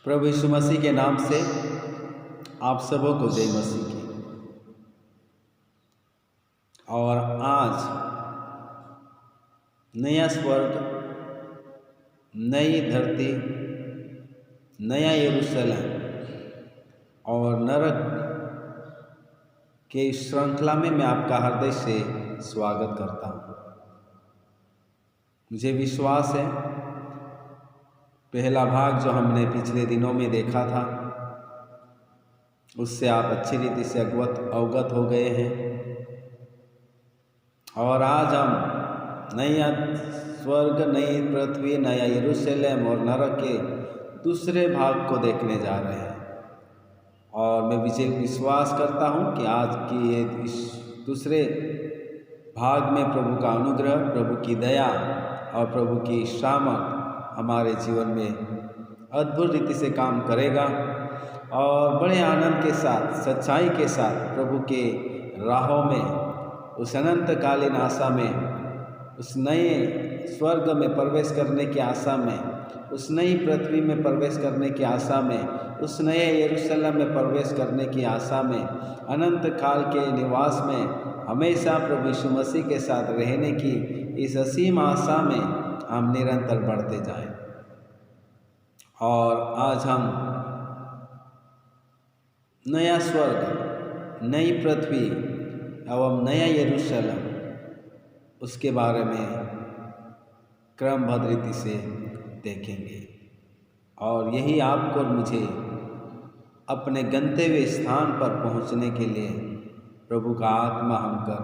प्रभु यीशु मसीह के नाम से आप सबों को जय मसीह की। और आज नया स्वर्ग, नई धरती, नया यरूशलेम और नरक के इस श्रृंखला में मैं आपका हृदय से स्वागत करता हूँ। मुझे विश्वास है पहला भाग जो हमने पिछले दिनों में देखा था उससे आप अच्छी रीति से अवगत हो गए हैं। और आज हम नया स्वर्ग, नई पृथ्वी, नया यरूशलेम और नरक के दूसरे भाग को देखने जा रहे हैं। और मैं विश्वास करता हूँ कि आज की इस दूसरे भाग में प्रभु का अनुग्रह, प्रभु की दया और प्रभु की सामर्थ हमारे जीवन में अद्भुत रीति से काम करेगा और बड़े आनंद के साथ, सच्चाई के साथ प्रभु के राहों में, उस अनंतकालीन आशा में, उस नए स्वर्ग में प्रवेश करने की आशा में, उस नई पृथ्वी में प्रवेश करने की आशा में, उस नए यरूशलेम में प्रवेश करने की आशा में, अनंत काल के निवास में हमेशा प्रभु यीशु मसीह के साथ रहने की इस असीम आशा में हम निरंतर बढ़ते जाएं। और आज हम नया स्वर्ग, नई पृथ्वी एवं नया यरूशलेम उसके बारे में क्रमबद्ध रीति से देखेंगे। और यही आपको और मुझे अपने गंतव्य स्थान पर पहुंचने के लिए प्रभु का आत्मा हमकर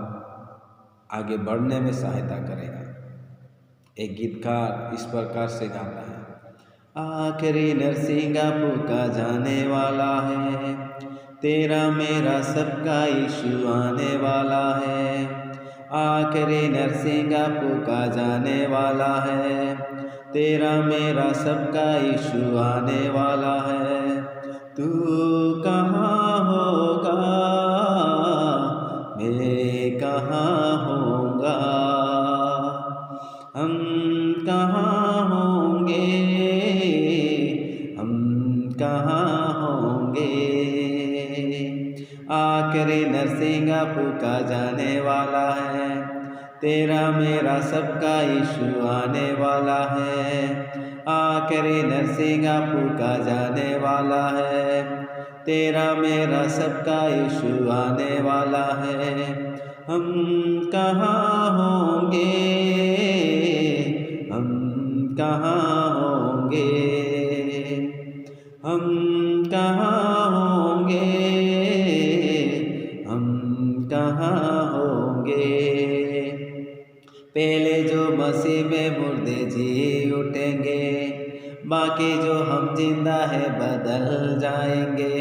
आगे बढ़ने में सहायता करेगा। एक गीतकार इस प्रकार से गाता है, आखिरी नरसिंगा फूका जाने वाला है, तेरा मेरा सबका यीशु आने वाला है। आखिरी नरसिंगा फूका जाने वाला है, तेरा मेरा सबका यीशु आने वाला है। तू कहाँ होगा, मैं कहाँ होऊंगा, हम कहाँ होंगे, हम कहाँ होंगे। आखिरी नरसिंगा फूका जाने वाला है, तेरा मेरा सबका यीशु आने वाला है। आखिरी नरसिंगा फूका जाने वाला है, तेरा मेरा सबका यीशु आने वाला है। हम कहाँ होंगे, हम कहाँ होंगे, हम कहाँ होंगे, हम कहाँ होंगे। पहले जो मसीह में मुर्दे जी उठेंगे, बाकी जो हम जिंदा है बदल जाएंगे।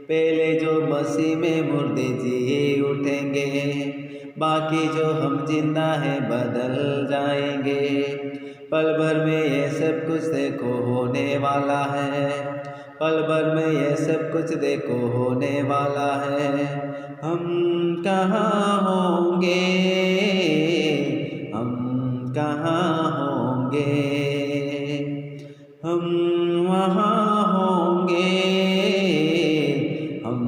पहले जो मसीह में मुर्दे जी उठेंगे, बाकी जो हम जिंदा है बदल जाएंगे। पल भर में ये सब कुछ देखो होने वाला है, पल भर में ये सब कुछ देखो होने वाला है। हम कहाँ होंगे, हम कहाँ होंगे, हम वहाँ होंगे, हम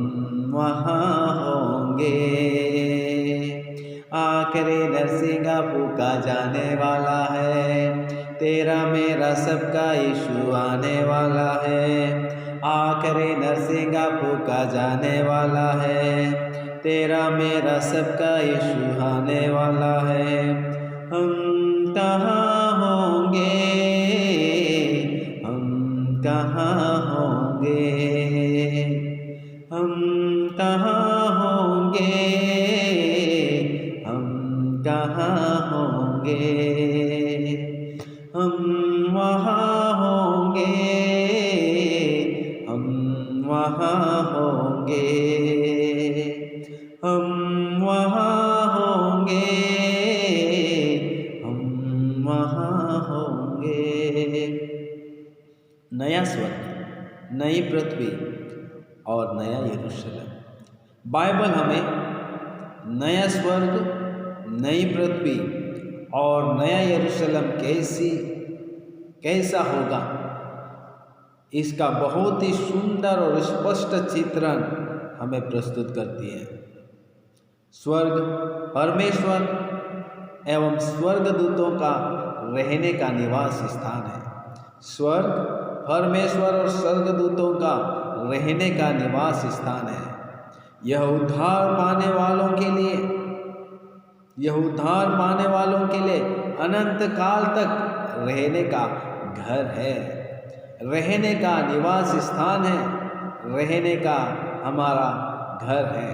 वहाँ होंगे। आखिरी नरसिंगा फूका जाने वाला है, तेरा मेरा सबका यीशु आने वाला है। आखिरी नरसिंगा फूका जाने वाला है, तेरा मेरा सबका यीशु आने वाला है। हम कहाँ होंगे, हम कहाँ होंगे, हम कहाँ होंगे, हम कहाँ होंगे। हम वहाँ होंगे, हम वहाँ होंगे, हम वहाँ होंगे, हम वहाँ होंगे। नया स्वर्ग, नई पृथ्वी और नया यरूशलेम। बाइबल हमें नया स्वर्ग, नई पृथ्वी और नया यरूशलेम कैसा होगा इसका बहुत ही सुंदर और स्पष्ट चित्रण हमें प्रस्तुत करती है। स्वर्ग परमेश्वर एवं स्वर्गदूतों का रहने का निवास स्थान है। स्वर्ग परमेश्वर और स्वर्गदूतों का रहने का निवास स्थान है। यह उद्धार पाने वालों के लिए अनंत काल तक रहने का घर है, रहने का निवास स्थान है, रहने का हमारा घर है।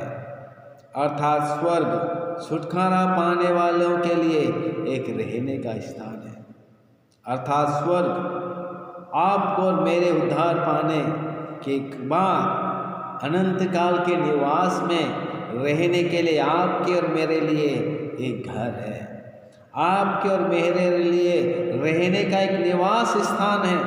अर्थात स्वर्ग छुटकारा पाने वालों के लिए एक रहने का स्थान है। अर्थात स्वर्ग आपको और मेरे उद्धार पाने के बाद अनंत काल के निवास में रहने के लिए आपके और मेरे लिए एक घर है। आपके और मेरे लिए रहने का एक निवास स्थान है,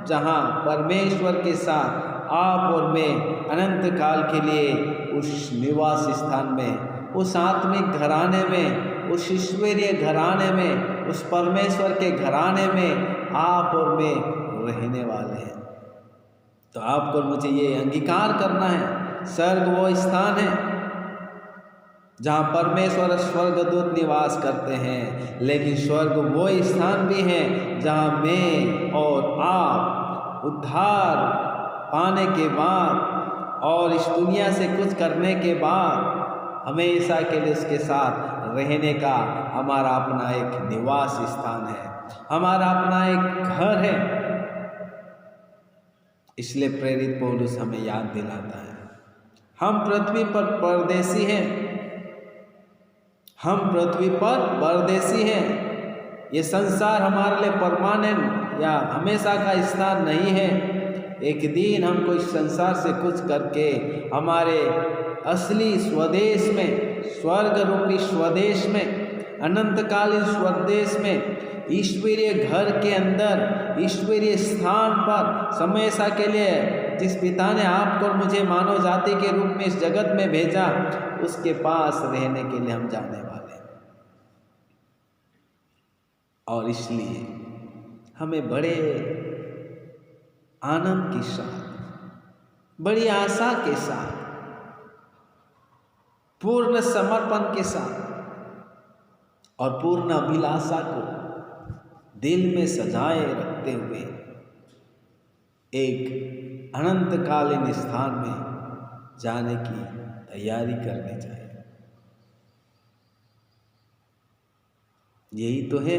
जहाँ परमेश्वर के साथ आप और मैं अनंत काल के लिए उस निवास स्थान में, उस आत्मिक घराने में, उस ईश्वरीय घराने में, उस परमेश्वर के घराने में आप और मैं रहने वाले हैं। तो आपको मुझे ये अंगीकार करना है, स्वर्ग वो स्थान है जहाँ परमेश्वर और स्वर्गदूत निवास करते हैं, लेकिन स्वर्ग वो स्थान भी है जहाँ मैं और आप उद्धार पाने के बाद और इस दुनिया से कुछ करने के बाद हमेशा के लिए उसके साथ रहने का हमारा अपना एक निवास स्थान है, हमारा अपना एक घर है। इसलिए प्रेरित पौलुस हमें याद दिलाता है, हम पृथ्वी पर परदेसी हैं, हम पृथ्वी पर परदेसी हैं। ये संसार हमारे लिए परमानेंट या हमेशा का स्थान नहीं है। एक दिन हमको इस संसार से कुछ करके हमारे असली स्वदेश में, स्वर्ग रूपी स्वदेश में, अनंतकालीन स्वदेश में, ईश्वरीय घर के अंदर, ईश्वरीय स्थान पर हमेशा के लिए जिस पिता ने आपको और मुझे मानव जाति के रूप में इस जगत में भेजा, उसके पास रहने के लिए हम जाने वाले हैं। और इसलिए हमें बड़े आनंद के साथ, बड़ी आशा के साथ, पूर्ण समर्पण के साथ और पूर्ण अभिलाषा को दिल में सजाए रखते हुए एक अनंतकालीन स्थान में जाने की तैयारी करनी चाहिए। यही तो है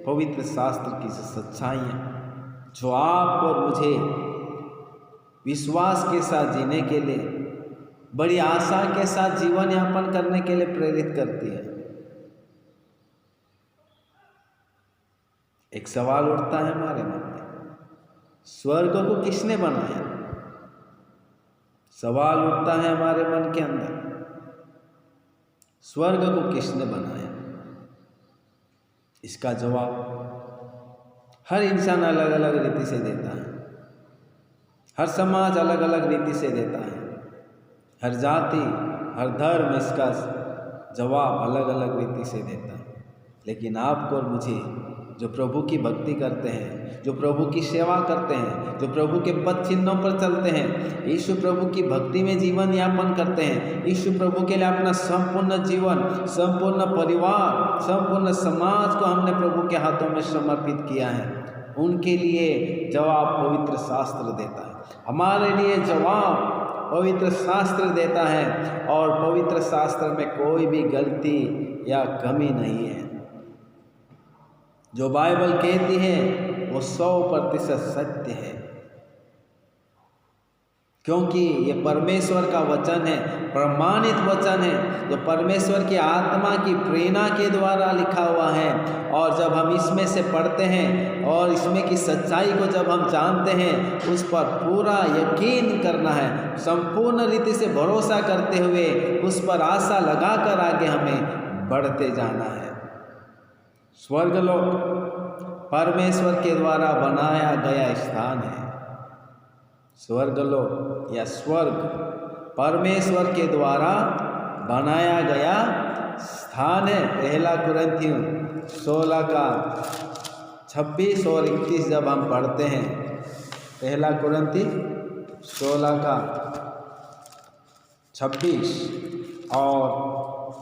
पवित्र शास्त्र की सच्चाइयाँ जो आपको और मुझे विश्वास के साथ जीने के लिए, बड़ी आशा के साथ जीवन यापन करने के लिए प्रेरित करती है। एक सवाल उठता है हमारे मन में, स्वर्ग को किसने बनाया? सवाल उठता है हमारे मन के अंदर, स्वर्ग को किसने बनाया? इसका जवाब हर इंसान अलग अलग रीति से देता है, हर समाज अलग अलग रीति से देता है, हर जाति, हर धर्म इसका जवाब अलग अलग रीति से देता है। लेकिन आपको और मुझे जो प्रभु की भक्ति करते हैं, जो प्रभु की सेवा करते हैं, जो प्रभु के पद चिन्हों पर चलते हैं, यीशु प्रभु की भक्ति में जीवन यापन करते हैं, यीशु प्रभु के लिए अपना संपूर्ण जीवन, संपूर्ण परिवार, संपूर्ण समाज को हमने प्रभु के हाथों में समर्पित किया है, उनके लिए जवाब पवित्र शास्त्र देता है। हमारे लिए जवाब पवित्र शास्त्र देता है और पवित्र शास्त्र में कोई भी गलती या कमी नहीं है। जो बाइबल कहती है वो 100% सत्य है, क्योंकि ये परमेश्वर का वचन है, प्रमाणित वचन है, जो परमेश्वर की आत्मा की प्रेरणा के द्वारा लिखा हुआ है। और जब हम इसमें से पढ़ते हैं और इसमें की सच्चाई को जब हम जानते हैं, उस पर पूरा यकीन करना है, संपूर्ण रीति से भरोसा करते हुए उस पर आशा लगाकर आगे हमें बढ़ते जाना है। स्वर्गलोक परमेश्वर के द्वारा बनाया गया स्थान है। स्वर्गलोक या स्वर्ग परमेश्वर के द्वारा बनाया गया स्थान है। 1 कुरिन्थियों 16 का 26 और 31 जब हम पढ़ते हैं पहला कुरिन्थी 16 का 26 और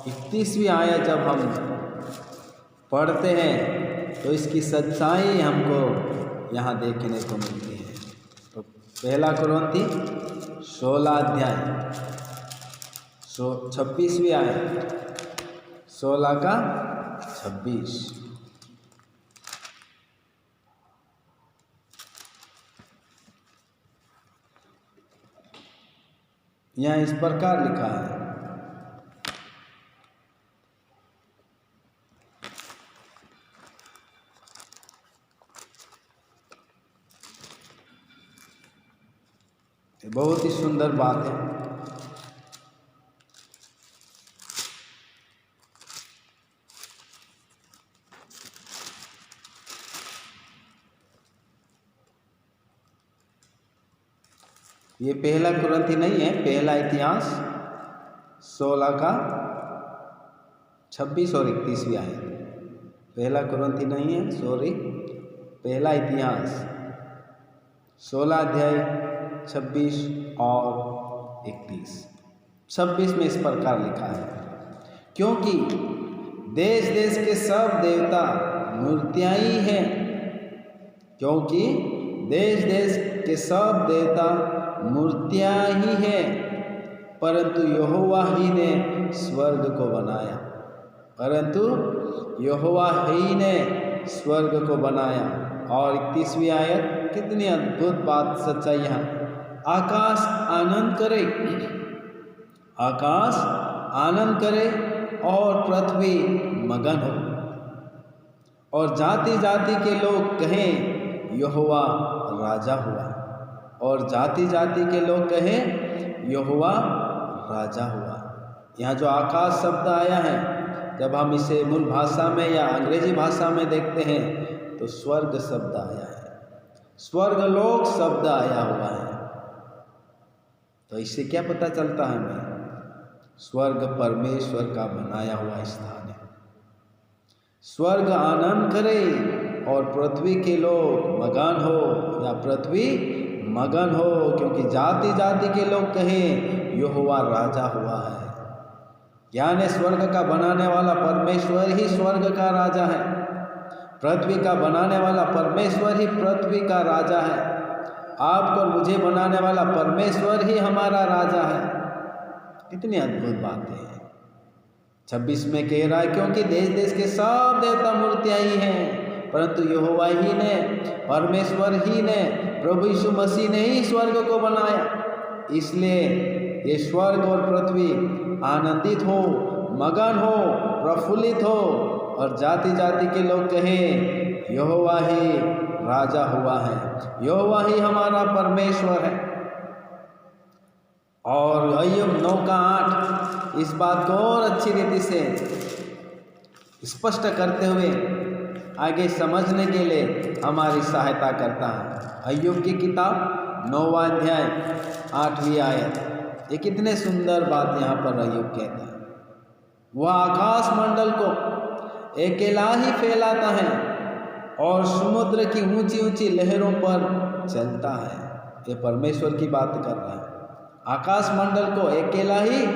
31वीं आयत जब हम पढ़ते हैं तो इसकी सच्चाई हमको यहाँ देखने को मिलती है। तो पहला कुरिन्थी 16 अध्याय 26वीं आयत 16 का 26। यहाँ इस प्रकार लिखा है, बहुत ही सुंदर बात है। ये पहला कुरिन्थी नहीं है, पहला इतिहास 16 का 26 और 31वीं आयत। पहला कुरिन्थी नहीं है, सॉरी, पहला इतिहास 16 अध्याय 26 और 31। 26 में इस प्रकार लिखा है, क्योंकि देश देश के सब देवता मूर्तियां ही हैं, क्योंकि देश देश के सब देवता मूर्तियां ही हैं, परंतु यहोवा ही ने स्वर्ग को बनाया, परंतु यहोवा ही ने स्वर्ग को बनाया। और 31वीं आयत, कितनी अद्भुत बात सच्चाई यहाँ, आकाश आनंद करे, आकाश आनंद करे और पृथ्वी मगन हो, और जाति जाति के लोग कहें यहोवा राजा हुआ, और जाति जाति के लोग कहें यहोवा राजा हुआ। यहाँ जो आकाश शब्द आया है, जब हम इसे मूल भाषा में या अंग्रेजी भाषा में देखते हैं तो स्वर्ग शब्द आया है, स्वर्ग लोक शब्द आया हुआ है। तो इससे क्या पता चलता है हमें? स्वर्ग परमेश्वर का बनाया हुआ स्थान है। स्वर्ग आनंद करे और पृथ्वी के लोग मगन हो, या पृथ्वी मगन हो, क्योंकि जाति जाति के लोग कहें यहोवा राजा हुआ है। यानी स्वर्ग का बनाने वाला परमेश्वर ही स्वर्ग का राजा है, पृथ्वी का बनाने वाला परमेश्वर ही पृथ्वी का राजा है, आपको और मुझे बनाने वाला परमेश्वर ही हमारा राजा है। कितनी अद्भुत बात है। 26 में कह रहा है, क्योंकि देश देश के सब देवता मूर्तियां ही हैं, परंतु यहोवा ही ने, परमेश्वर ही ने, प्रभु यीशु मसीह ने ही स्वर्ग को बनाया। इसलिए ये स्वर्ग और पृथ्वी आनंदित हो, मगन हो, प्रफुल्लित हो, और जाति जाति के लोग कहें यहोवा ही राजा हुआ है, यहोवा ही हमारा परमेश्वर है। और अय्यूब 9 का 8 इस बात को और अच्छी रीति से स्पष्ट करते हुए आगे समझने के लिए हमारी सहायता करता है। अय्यूब की किताब 9वां अध्याय 8वीं आयत। ये कितने सुंदर बात यहाँ पर अय्यूब कहता है, वह आकाश मंडल को अकेला ही फैलाता है और समुद्र की ऊंची ऊंची लहरों पर चलता है। ये परमेश्वर की बात कर रहा है। आकाश मंडल को अकेला ही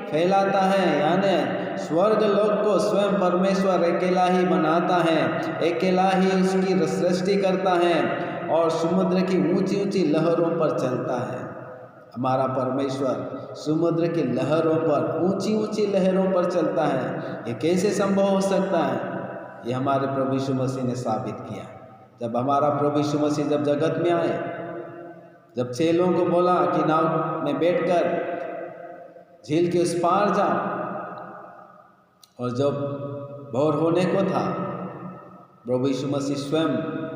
फैलाता है, यानी स्वर्ग लोक को स्वयं परमेश्वर अकेला ही बनाता है, अकेला ही उसकी सृष्टि करता है और समुद्र की ऊंची ऊंची लहरों पर चलता है। हमारा परमेश्वर समुद्र की लहरों पर, ऊंची ऊंची लहरों पर चलता है। ये कैसे संभव हो सकता है? ये हमारे प्रभु यीशु मसीह ने साबित किया। जब हमारा प्रभु यीशु मसीह जब जगत में आए, जब चेलों को बोला कि नाव में बैठकर झील के उस पार जाओ, और जब भोर होने को था, प्रभु यीशु मसीह स्वयं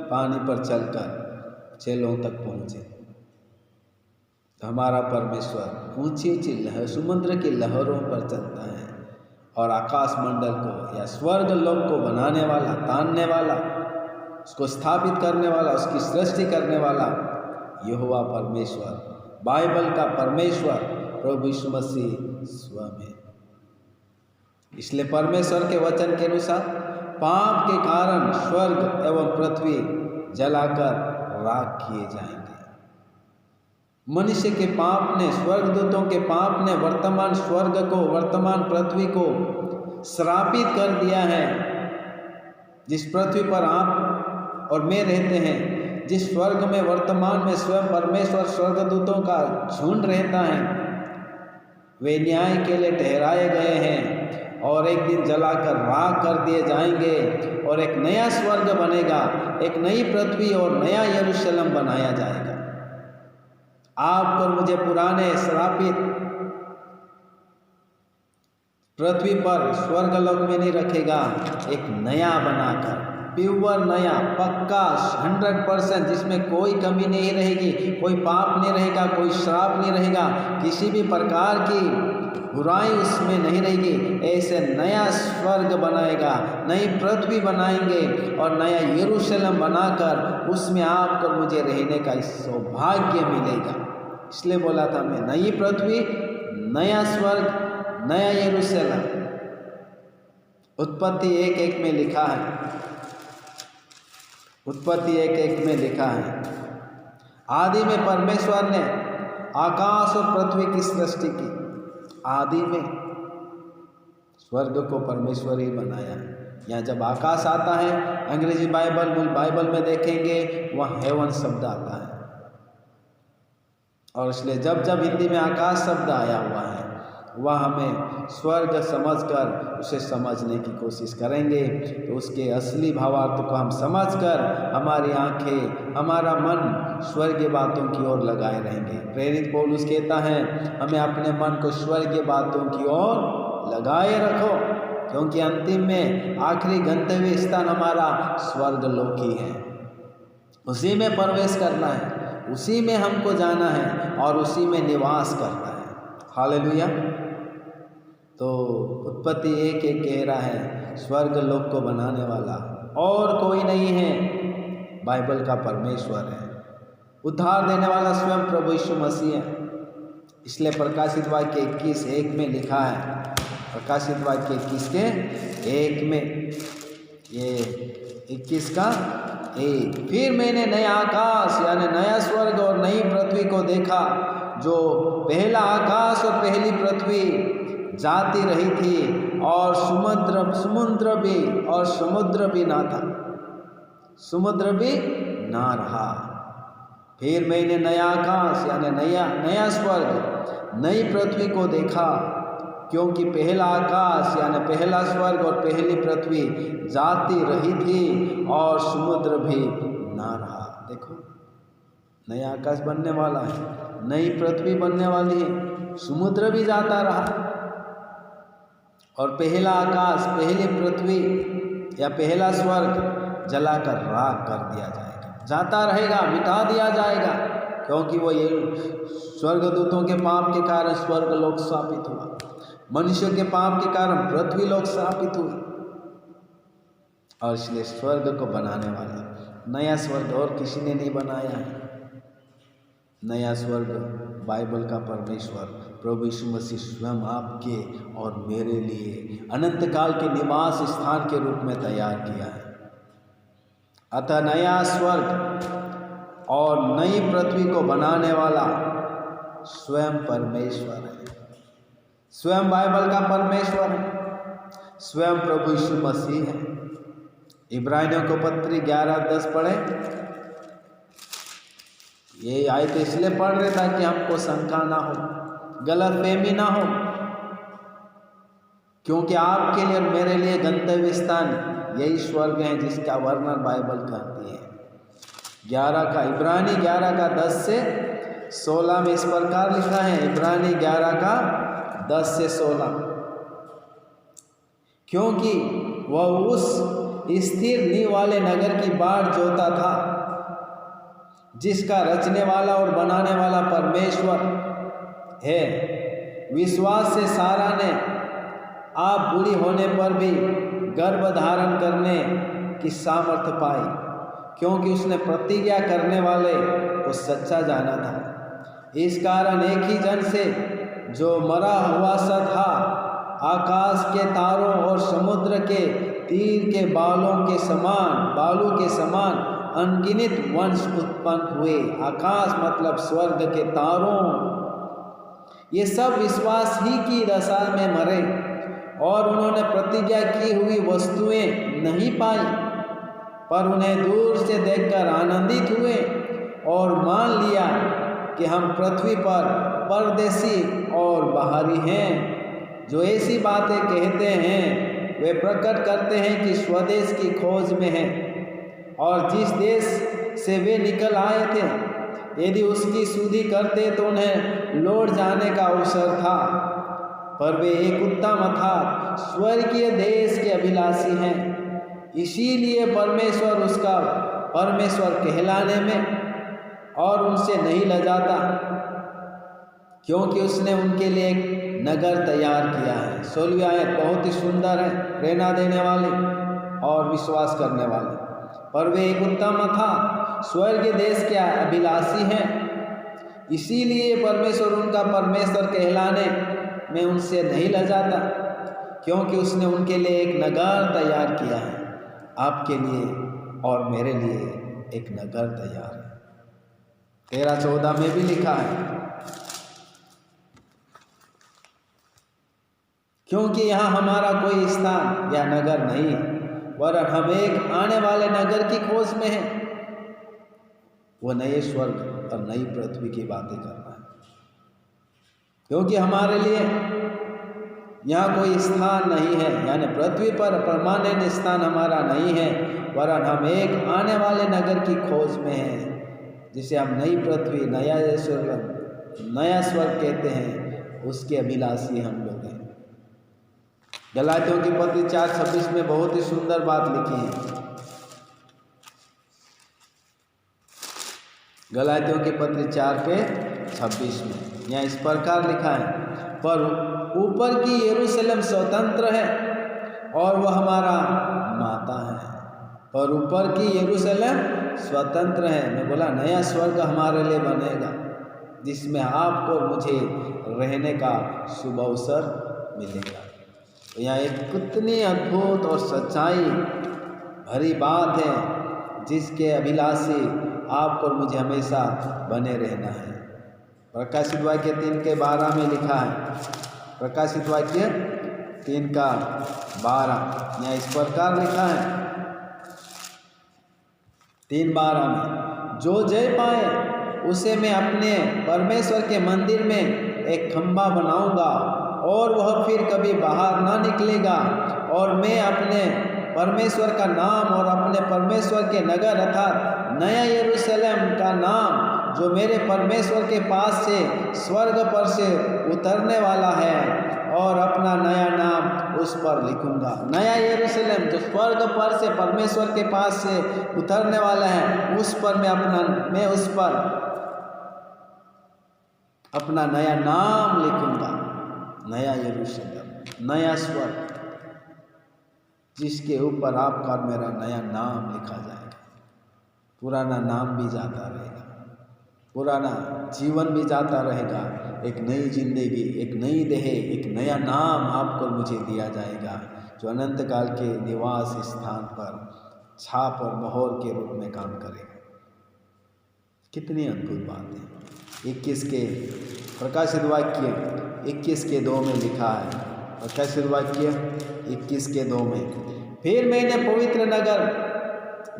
पानी पर चलकर चेलों तक पहुँचे। तो हमारा परमेश्वर ऊंची ऊंची लहर, समुद्र की लहरों पर चलता है, और आकाश मंडल को या स्वर्ग लोक को बनाने वाला, तानने वाला, उसको स्थापित करने वाला, उसकी सृष्टि करने वाला यहोवा परमेश्वर, बाइबल का परमेश्वर प्रभु यीशु मसीह स्वयं है। इसलिए परमेश्वर के वचन के अनुसार पाप के कारण स्वर्ग एवं पृथ्वी जलाकर राख किए जाएंगे। मनुष्य के पाप ने, स्वर्गदूतों के पाप ने वर्तमान स्वर्ग को, वर्तमान पृथ्वी को श्रापित कर दिया है। जिस पृथ्वी पर आप और मैं रहते हैं, जिस स्वर्ग में वर्तमान में स्वयं परमेश्वर स्वर्गदूतों का झुंड रहता है, वे न्याय के लिए ठहराए गए हैं और एक दिन जलाकर राख कर दिए जाएंगे और एक नया स्वर्ग बनेगा, एक नई पृथ्वी और नया यरूशलेम बनाया जाएगा। आपको और मुझे पुराने श्रापित पृथ्वी पर स्वर्गलोक में नहीं रखेगा, एक नया बनाकर, प्योर नया, पक्का 100%, जिसमें कोई कमी नहीं रहेगी, कोई पाप नहीं रहेगा, कोई श्राप नहीं रहेगा, किसी भी प्रकार की बुराई उसमें नहीं रहेगी। ऐसे नया स्वर्ग बनाएगा, नई पृथ्वी बनाएंगे और नया यरूशलेम बनाकर उसमें आपको और मुझे रहने का सौभाग्य मिलेगा। इसलिए बोला था मैं, नई पृथ्वी, नया स्वर्ग, नया यरूशलेम। उत्पत्ति 1:1 में लिखा है, उत्पत्ति 1:1 में लिखा है, आदि में परमेश्वर ने आकाश और पृथ्वी की सृष्टि की। आदि में स्वर्ग को परमेश्वर ही बनाया। यहाँ जब आकाश आता है, अंग्रेजी बाइबल, मूल बाइबल में देखेंगे वहाँ हेवन शब्द आता है। और इसलिए जब जब हिंदी में आकाश शब्द आया हुआ है, वह हमें स्वर्ग समझकर उसे समझने की कोशिश करेंगे, तो उसके असली भावार्थ को हम समझकर हमारी आंखें, हमारा मन स्वर्गीय बातों की ओर लगाए रहेंगे। प्रेरित पौलुस कहता है, हमें अपने मन को स्वर्गीय बातों की ओर लगाए रखो, क्योंकि अंतिम में आखिरी गंतव्य स्थान हमारा स्वर्गलोक ही है। उसी में प्रवेश करना है, उसी में हमको जाना है और उसी में निवास करना है। हालेलुया। तो उत्पत्ति 1:1 कह रहा है, स्वर्ग लोक को बनाने वाला और कोई नहीं है, बाइबल का परमेश्वर है। उद्धार देने वाला स्वयं प्रभु यीशु मसीह है। इसलिए प्रकाशित वाक्य 21:1 में लिखा है, प्रकाशित वाक्य 21:1 में, ये 21:1, फिर मैंने नया आकाश यानी नया स्वर्ग और नई पृथ्वी को देखा, जो पहला आकाश और पहली पृथ्वी जाती रही थी और समुद्र भी ना था, समुद्र भी ना रहा। फिर मैंने नया आकाश यानी नया स्वर्ग, नई पृथ्वी को देखा, क्योंकि पहला आकाश यानी पहला स्वर्ग और पहली पृथ्वी जाती रही थी और समुद्र भी ना रहा। देखो, नया आकाश बनने वाला है, नई पृथ्वी बनने वाली है, समुद्र भी जाता रहा और पहला आकाश, पहली पृथ्वी या पहला स्वर्ग जलाकर राख कर दिया जाएगा, जाता रहेगा, मिटा दिया जाएगा, क्योंकि वो ये स्वर्गदूतों के पाप के कारण स्वर्गलोक स्थापित हुआ, मनुष्य के पाप के कारण पृथ्वी लोक स्थापित हुई। और इसलिए स्वर्ग को बनाने वाला नया स्वर्ग और किसी ने नहीं बनाया है। नया स्वर्ग बाइबल का परमेश्वर प्रभु यीशु मसीह स्वयं आपके और मेरे लिए अनंत काल के निवास स्थान के रूप में तैयार किया है। अतः नया स्वर्ग और नई पृथ्वी को बनाने वाला स्वयं परमेश्वर है, स्वयं बाइबल का परमेश्वर है, स्वयं प्रभु यीशु मसीह है। इब्रानियों को पत्री 11:10 पढ़े। ये आयत इसलिए पढ़ रहे ताकि हमको शंका ना हो, गलतफहमी ना हो, क्योंकि आपके लिए और मेरे लिए गंतव्य स्थान यही स्वर्ग है जिसका वर्णन बाइबल करती है। 11 का इब्रानी 11:10 से 16 में इस प्रकार लिखा है, इब्रानी 11:10 से 16, क्योंकि वह उस स्थिर नींव वाले नगर की बाट जोता था जिसका रचने वाला और बनाने वाला परमेश्वर है। विश्वास से सारा ने आप बूढ़ी होने पर भी गर्भ धारण करने की सामर्थ्य पाई, क्योंकि उसने प्रतिज्ञा करने वाले को सच्चा जाना था। इस कारण एक ही जन से जो मरा हुआ सा था, आकाश के तारों और समुद्र के तीर के बालू के समान अनगिनत वंश उत्पन्न हुए। आकाश मतलब स्वर्ग के तारों, ये सब विश्वास ही की दशा में मरे और उन्होंने प्रतिज्ञा की हुई वस्तुएं नहीं पाई, पर उन्हें दूर से देखकर आनंदित हुए और मान लिया कि हम पृथ्वी पर परदेसी और बाहरी हैं। जो ऐसी बातें कहते हैं वे प्रकट करते हैं कि स्वदेश की खोज में हैं और जिस देश से वे निकल आए थे यदि उसकी सुधि करते तो उन्हें लौट जाने का अवसर था, पर वे एक उत्तम अर्थात स्वर्गीय देश के अभिलाषी हैं। इसीलिए परमेश्वर उसका परमेश्वर कहलाने में और उनसे नहीं लजाता, क्योंकि उसने उनके लिए एक नगर तैयार किया है। 16वीं आयत बहुत ही सुंदर है, प्रेरणा देने वाली और विश्वास करने वाली। पर वे एक उत्तम था स्वर्गीय देश के अभिलाषी हैं, इसीलिए परमेश्वर उनका परमेश्वर कहलाने में उनसे नहीं लजाता, क्योंकि उसने उनके लिए एक नगर तैयार किया है। आपके लिए और मेरे लिए एक नगर तैयार है। 13-14 में भी लिखा है, क्योंकि यहाँ हमारा कोई स्थान या नगर नहीं है, वरन हम एक आने वाले नगर की खोज में हैं। वो नए स्वर्ग और नई पृथ्वी की बातें कर रहा है, क्योंकि हमारे लिए यहाँ कोई स्थान नहीं है, यानी पृथ्वी पर परमानेंट स्थान हमारा नहीं है, वरन हम एक आने वाले नगर की खोज में हैं, जिसे हम नई पृथ्वी नया स्वर्ग कहते हैं। उसके अभिलाषी हम लोग हैं। गलातियों की पत्री 4:26 में बहुत ही सुंदर बात लिखी है। गलातियों की पत्री 4:26 में यहाँ इस प्रकार लिखा है, पर ऊपर की यरूशलेम स्वतंत्र है और वह हमारा माता है। पर ऊपर की यरूशलेम स्वतंत्र है। मैं बोला नया स्वर्ग हमारे लिए बनेगा, जिसमें आपको और मुझे रहने का शुभ अवसर मिलेगा। तो यहाँ एक कितनी अद्भुत और सच्चाई भरी बात है, जिसके अभिलाषी आपको और मुझे हमेशा बने रहना है। प्रकाशित वाक्य 3:12 में लिखा है, प्रकाशित वाक्य 3:12 यहाँ इस प्रकार लिखा है 3:12 में, जो जय पाए उसे मैं अपने परमेश्वर के मंदिर में एक खंभा बनाऊंगा और वह फिर कभी बाहर ना निकलेगा, और मैं अपने परमेश्वर का नाम और अपने परमेश्वर के नगर अर्थात नया यरूशलेम का नाम जो मेरे परमेश्वर के पास से स्वर्ग पर से उतरने वाला है, और अपना नया नाम उस पर लिखूंगा। नया यरूशलेम जो स्वर्ग पर से परमेश्वर के पास से उतरने वाला है, उस पर मैं उस पर अपना नया नाम लिखूंगा। नया यरूशलेम, नया स्वर्ग, जिसके ऊपर आपका और मेरा नया नाम लिखा जाएगा। पुराना नाम भी जाता रहेगा, पुराना जीवन भी जाता रहेगा। एक नई जिंदगी, एक नई देह, एक नया नाम आपको मुझे दिया जाएगा, जो अनंत काल के निवास स्थान पर छाप और मोहर के रूप में काम करेगा। कितनी अद्भुत बात है। 21 के प्रकाशित वाक्य 21:2 में लिखा है, प्रकाशित वाक्य 21:2 में, फिर मैंने पवित्र नगर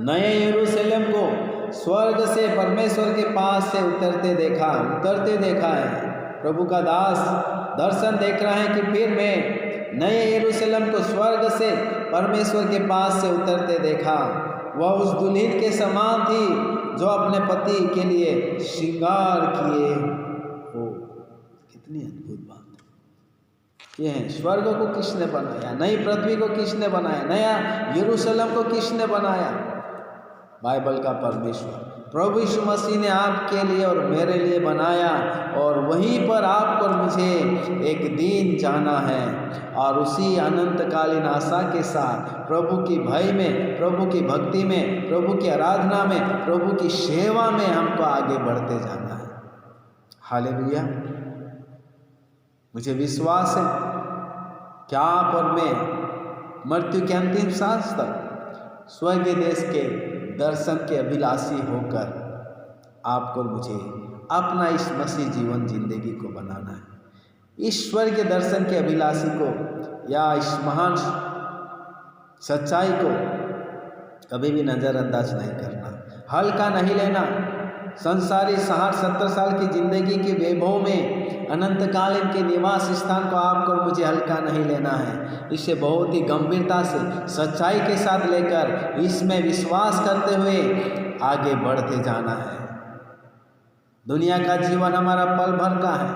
नए यरूशलेम को स्वर्ग से परमेश्वर के पास से उतरते देखा है। प्रभु का दास दर्शन देख रहा है कि फिर मैं नए यरूशलेम को स्वर्ग से परमेश्वर के पास से उतरते देखा। वह उस दुल्हन के समान थी जो अपने पति के लिए श्रृंगार किए हो। कितनी अद्भुत बात ये है। स्वर्ग को किसने बनाया? नई पृथ्वी को किसने बनाया? नया यरूशलेम को किसने बनाया? बाइबल का परमेश्वर प्रभु यीशु मसीह ने आपके लिए और मेरे लिए बनाया, और वहीं पर आपको और मुझे एक दिन जाना है, और उसी अनंतकालीन आशा के साथ प्रभु की भय में, प्रभु की भक्ति में, प्रभु की आराधना में, प्रभु की सेवा में हमको आगे बढ़ते जाना है। हालेलुया। मुझे विश्वास है कि आप और मैं मृत्यु के अंतिम सांस तक स्वर्गीय देश के दर्शन के अभिलाषी होकर आपको और मुझे अपना इस मसीह जीवन जिंदगी को बनाना है। ईश्वर के दर्शन के अभिलाषी को या इस महान सच्चाई को कभी भी नज़रअंदाज नहीं करना, हल्का नहीं लेना। संसारी 60-70 साल की जिंदगी के वैभव में अनंत काल इनके निवास स्थान को आपको और मुझे हल्का नहीं लेना है। इसे बहुत ही गंभीरता से सच्चाई के साथ लेकर इसमें विश्वास करते हुए आगे बढ़ते जाना है। दुनिया का जीवन हमारा पल भर का है,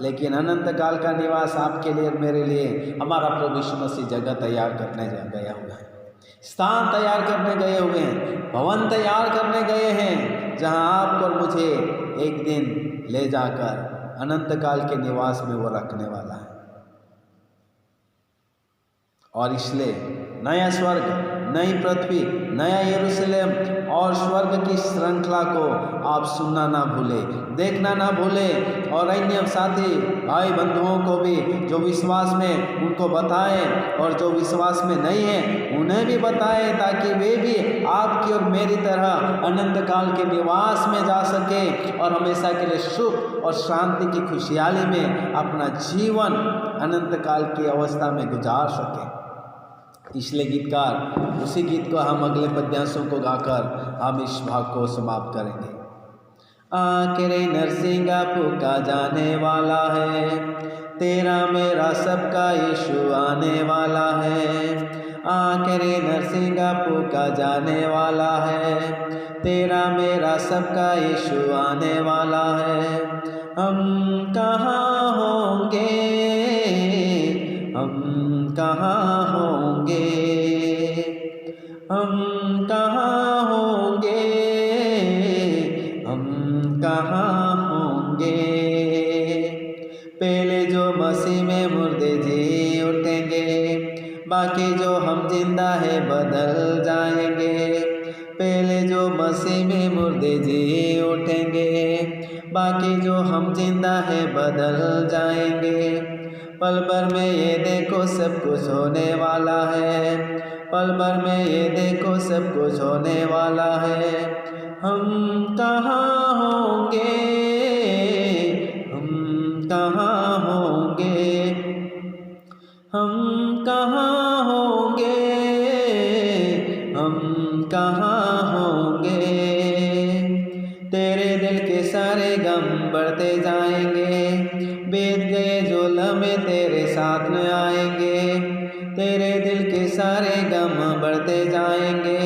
लेकिन अनंत काल का निवास आपके लिए और मेरे लिए हमारा प्रभु यीशु मसीह जगह तैयार करने गया हुआ है, स्थान तैयार करने गए हुए हैं, भवन तैयार करने गए हैं, जहां आपको और मुझे एक दिन ले जाकर अनंत काल के निवास में वो रखने वाला है। और इसलिए नया स्वर्ग, नई पृथ्वी, नया यरूशलेम और स्वर्ग की श्रृंखला को आप सुनना ना भूले, देखना ना भूले, और अन्य साथी भाई बंधुओं को भी जो विश्वास में उनको बताएं और जो विश्वास में नहीं है उन्हें भी बताएं, ताकि वे भी आपकी और मेरी तरह अनंत काल के निवास में जा सके और हमेशा के लिए सुख और शांति की खुशहाली में अपना जीवन अनंत काल की अवस्था में गुजार सके। इसलिए गीतकार उसी गीत को हम अगले पद्यांशों को गाकर हम इस भाग को समाप्त करेंगे। आखिरी नरसिंगा फूका जाने वाला है, तेरा मेरा सबका यीशु आने वाला है। आखिरी नरसिंगा फूका जाने वाला है, तेरा मेरा सबका यीशु आने वाला है। हम कहाँ होंगे, हम कहाँ होंगे, हम कहाँ होंगे, हम कहाँ होंगे। पहले जो मसीह में मुर्दे जी उठेंगे, बाकी जो हम जिंदा है बदल जाएंगे। पहले जो मसीह में मुर्दे जी उठेंगे, बाकी जो हम जिंदा है बदल जाएंगे। पल भर में ये देखो सब कुछ होने वाला है, पल भर में ये देखो सब कुछ होने वाला है। हम कहाँ होंगे, हम कहाँ होंगे, हम कहाँ होंगे, हम कहाँ होंगे। तेरे दिल के सारे गम बढ़ते जाएंगे, बीत गए जो लम्हे तेरे साथ न आएंगे। तेरे दिल के सारे गम बढ़ते जाएंगे,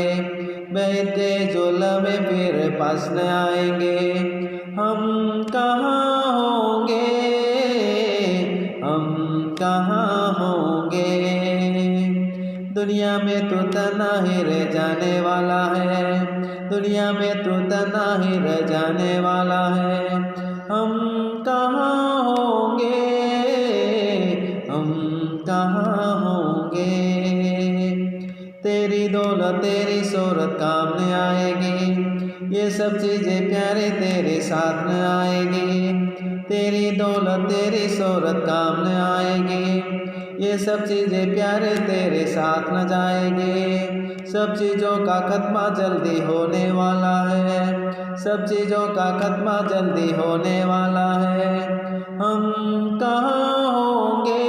बीत गए जो लम्हे फिर पास न आएंगे। हम कहाँ होंगे, हम कहाँ होंगे। दुनिया में तो तना ही रह जाने वाला है, दुनिया में तो तना ही रह जाने वाला है। हम कहाँ होंगे, हम कहाँ होंगे। तेरी दौलत तेरी शोहरत काम न आएगी, ये सब चीज़ें प्यारे तेरे साथ न आएगी। तेरी दौलत तेरी शोहरत काम न आएगी, ये सब चीज़ें प्यारे तेरे साथ न जाएंगे। सब चीज़ों का खात्मा जल्दी होने वाला है, सब चीज़ों का खात्मा जल्दी होने वाला है। हम कहाँ होंगे,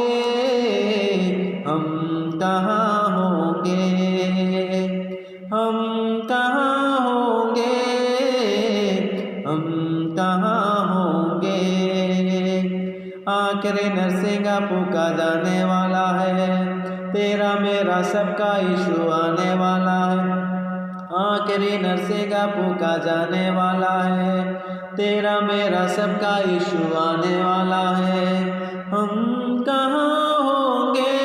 हम कहाँ होंगे, हम कहाँ होंगे, हम कहाँ होंगे। आखिरी नरसिंगा फूका जाने वाला है, तेरा मेरा सबका यीशु आने वाला है। आखिरी नरसिंगा फूका जाने वाला है, तेरा मेरा सबका यीशु आने वाला है। हम कहाँ होंगे,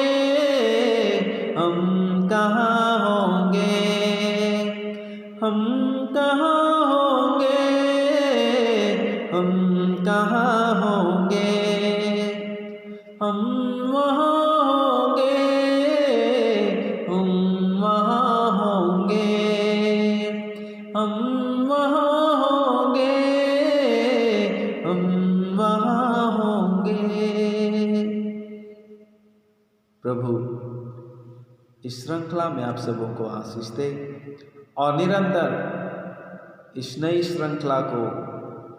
हम कहाँ होंगे, हम कहाँ होंगे, हम कहाँ होंगे। हम वहाँ होंगे, हम वहाँ होंगे, हम वहाँ होंगे, हम वहाँ होंगे। प्रभु इस श्रृंखला में आप सबों को आशीष दे और निरंतर इस नई श्रृंखला को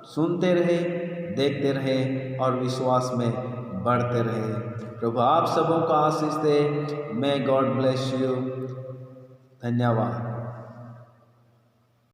सुनते रहे, देखते रहे और विश्वास में बढ़ते रहे। प्रभु आप सबों को आशीष दे। May God bless you. धन्यवाद।